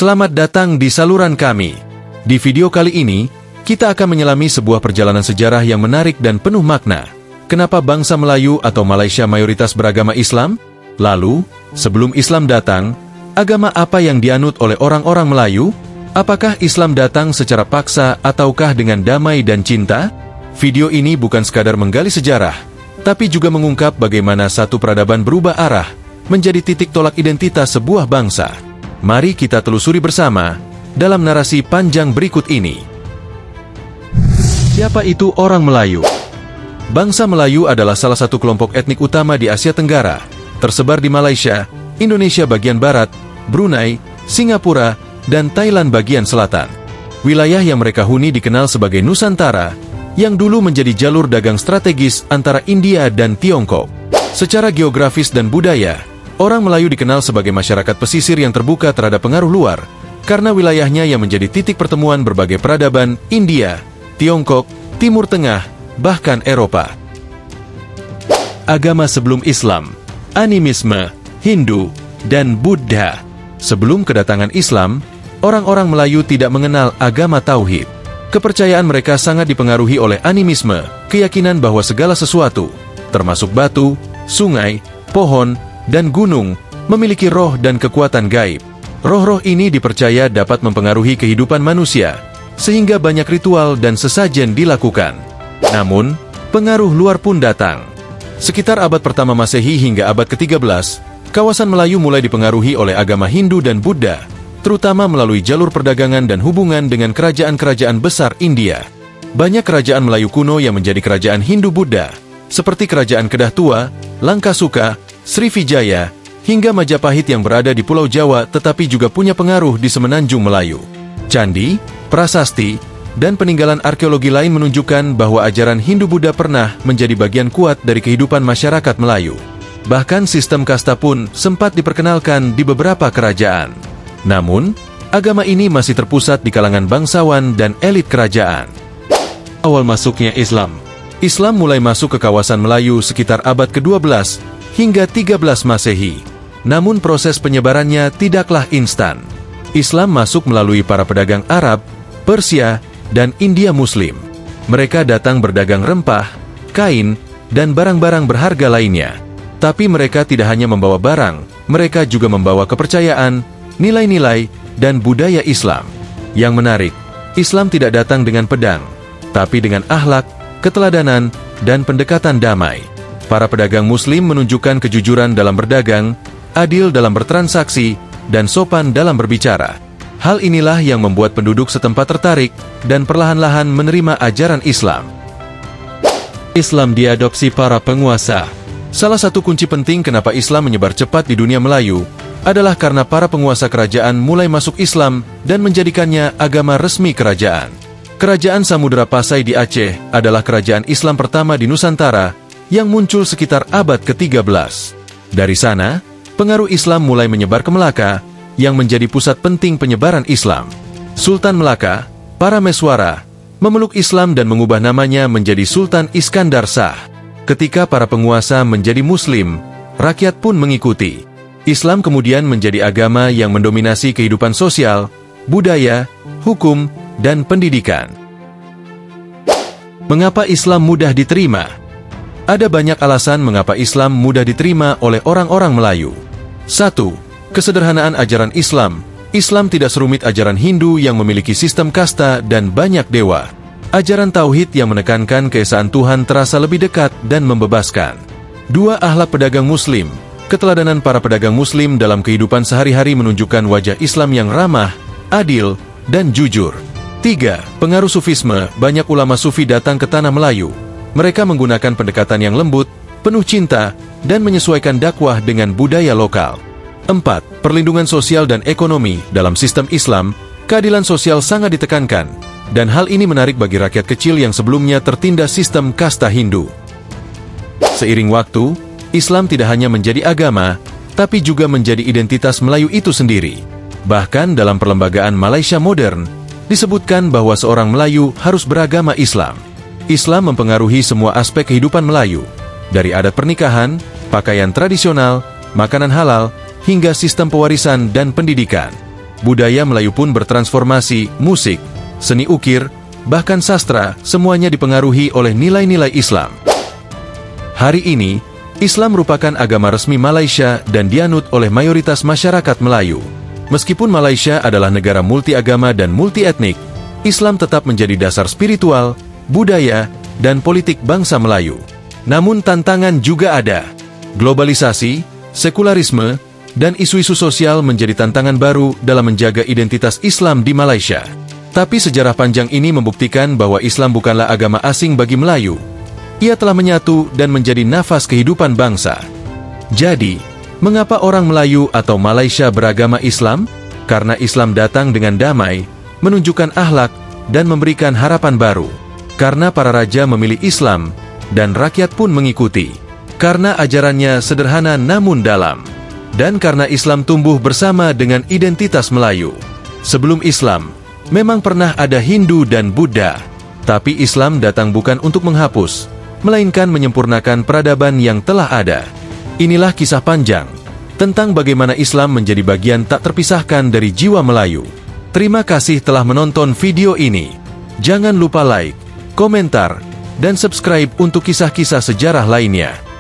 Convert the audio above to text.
Selamat datang di saluran kami. Di video kali ini, kita akan menyelami sebuah perjalanan sejarah yang menarik dan penuh makna. Kenapa bangsa Melayu atau Malaysia mayoritas beragama Islam? Lalu, sebelum Islam datang, agama apa yang dianut oleh orang-orang Melayu? Apakah Islam datang secara paksa ataukah dengan damai dan cinta? Video ini bukan sekadar menggali sejarah, tapi juga mengungkap bagaimana satu peradaban berubah arah menjadi titik tolak identitas sebuah bangsa. Mari kita telusuri bersama dalam narasi panjang berikut ini. Siapa itu orang Melayu? Bangsa Melayu adalah salah satu kelompok etnik utama di Asia Tenggara, tersebar di Malaysia, Indonesia bagian barat, Brunei, Singapura, dan Thailand bagian selatan. Wilayah yang mereka huni dikenal sebagai Nusantara, yang dulu menjadi jalur dagang strategis antara India dan Tiongkok. Secara geografis dan budaya, orang Melayu dikenal sebagai masyarakat pesisir yang terbuka terhadap pengaruh luar, karena wilayahnya yang menjadi titik pertemuan berbagai peradaban India, Tiongkok, Timur Tengah, bahkan Eropa. Agama sebelum Islam, animisme, Hindu, dan Buddha. Sebelum kedatangan Islam, orang-orang Melayu tidak mengenal agama tauhid. Kepercayaan mereka sangat dipengaruhi oleh animisme, keyakinan bahwa segala sesuatu, termasuk batu, sungai, pohon, dan gunung, memiliki roh dan kekuatan gaib. Roh-roh ini dipercaya dapat mempengaruhi kehidupan manusia, sehingga banyak ritual dan sesajen dilakukan. Namun, pengaruh luar pun datang. Sekitar abad pertama Masehi hingga abad ke-13, kawasan Melayu mulai dipengaruhi oleh agama Hindu dan Buddha, terutama melalui jalur perdagangan dan hubungan dengan kerajaan-kerajaan besar India. Banyak kerajaan Melayu kuno yang menjadi kerajaan Hindu-Buddha, seperti Kerajaan Kedah Tua, Langkasuka, Srivijaya, hingga Majapahit yang berada di Pulau Jawa tetapi juga punya pengaruh di semenanjung Melayu. Candi, prasasti, dan peninggalan arkeologi lain menunjukkan bahwa ajaran Hindu-Buddha pernah menjadi bagian kuat dari kehidupan masyarakat Melayu. Bahkan sistem kasta pun sempat diperkenalkan di beberapa kerajaan. Namun, agama ini masih terpusat di kalangan bangsawan dan elit kerajaan. Awal masuknya Islam. Islam mulai masuk ke kawasan Melayu sekitar abad ke-12 hingga 13 Masehi. Namun proses penyebarannya tidaklah instan. Islam masuk melalui para pedagang Arab, Persia, dan India Muslim. Mereka datang berdagang rempah, kain, dan barang-barang berharga lainnya. Tapi mereka tidak hanya membawa barang, mereka juga membawa kepercayaan, nilai-nilai, dan budaya Islam. Yang menarik, Islam tidak datang dengan pedang, tapi dengan akhlak, keteladanan, dan pendekatan damai. Para pedagang Muslim menunjukkan kejujuran dalam berdagang, adil dalam bertransaksi, dan sopan dalam berbicara. Hal inilah yang membuat penduduk setempat tertarik dan perlahan-lahan menerima ajaran Islam. Islam diadopsi para penguasa. Salah satu kunci penting kenapa Islam menyebar cepat di dunia Melayu adalah karena para penguasa kerajaan mulai masuk Islam dan menjadikannya agama resmi kerajaan. Kerajaan Samudera Pasai di Aceh adalah kerajaan Islam pertama di Nusantara yang muncul sekitar abad ke-13. Dari sana, pengaruh Islam mulai menyebar ke Melaka, yang menjadi pusat penting penyebaran Islam. Sultan Melaka, Parameswara, memeluk Islam dan mengubah namanya menjadi Sultan Iskandar Shah. Ketika para penguasa menjadi Muslim, rakyat pun mengikuti. Islam kemudian menjadi agama yang mendominasi kehidupan sosial, budaya, hukum, dan pendidikan. Mengapa Islam mudah diterima? Ada banyak alasan mengapa Islam mudah diterima oleh orang-orang Melayu. 1. Kesederhanaan ajaran Islam. Islam tidak serumit ajaran Hindu yang memiliki sistem kasta dan banyak dewa. Ajaran Tauhid yang menekankan keesaan Tuhan terasa lebih dekat dan membebaskan. 2. Akhlak pedagang Muslim. Keteladanan para pedagang Muslim dalam kehidupan sehari-hari menunjukkan wajah Islam yang ramah, adil, dan jujur. 3. Pengaruh Sufisme. Banyak ulama Sufi datang ke tanah Melayu. Mereka menggunakan pendekatan yang lembut, penuh cinta, dan menyesuaikan dakwah dengan budaya lokal. 4. Perlindungan sosial dan ekonomi. Dalam sistem Islam, keadilan sosial sangat ditekankan, dan hal ini menarik bagi rakyat kecil yang sebelumnya tertindas sistem kasta Hindu. Seiring waktu, Islam tidak hanya menjadi agama, tapi juga menjadi identitas Melayu itu sendiri. Bahkan dalam perlembagaan Malaysia modern, disebutkan bahwa seorang Melayu harus beragama Islam. Islam mempengaruhi semua aspek kehidupan Melayu, dari adat pernikahan, pakaian tradisional, makanan halal, hingga sistem pewarisan dan pendidikan. budaya Melayu pun bertransformasi, musik, seni ukir, bahkan sastra, semuanya dipengaruhi oleh nilai-nilai Islam. Hari ini, Islam merupakan agama resmi Malaysia dan dianut oleh mayoritas masyarakat Melayu. Meskipun Malaysia adalah negara multi-agama dan multi-etnik, Islam tetap menjadi dasar spiritual, budaya, dan politik bangsa Melayu. Namun tantangan juga ada. Globalisasi, sekularisme, dan isu-isu sosial menjadi tantangan baru dalam menjaga identitas Islam di Malaysia. Tapi sejarah panjang ini membuktikan bahwa Islam bukanlah agama asing bagi Melayu. Ia telah menyatu dan menjadi nafas kehidupan bangsa. Jadi, mengapa orang Melayu atau Malaysia beragama Islam? Karena Islam datang dengan damai, menunjukkan akhlak, dan memberikan harapan baru. Karena para raja memilih Islam, dan rakyat pun mengikuti. Karena ajarannya sederhana namun dalam. Dan karena Islam tumbuh bersama dengan identitas Melayu. Sebelum Islam, memang pernah ada Hindu dan Buddha. Tapi Islam datang bukan untuk menghapus, melainkan menyempurnakan peradaban yang telah ada. Inilah kisah panjang tentang bagaimana Islam menjadi bagian tak terpisahkan dari jiwa Melayu. Terima kasih telah menonton video ini. Jangan lupa like, komentar, dan subscribe untuk kisah-kisah sejarah lainnya.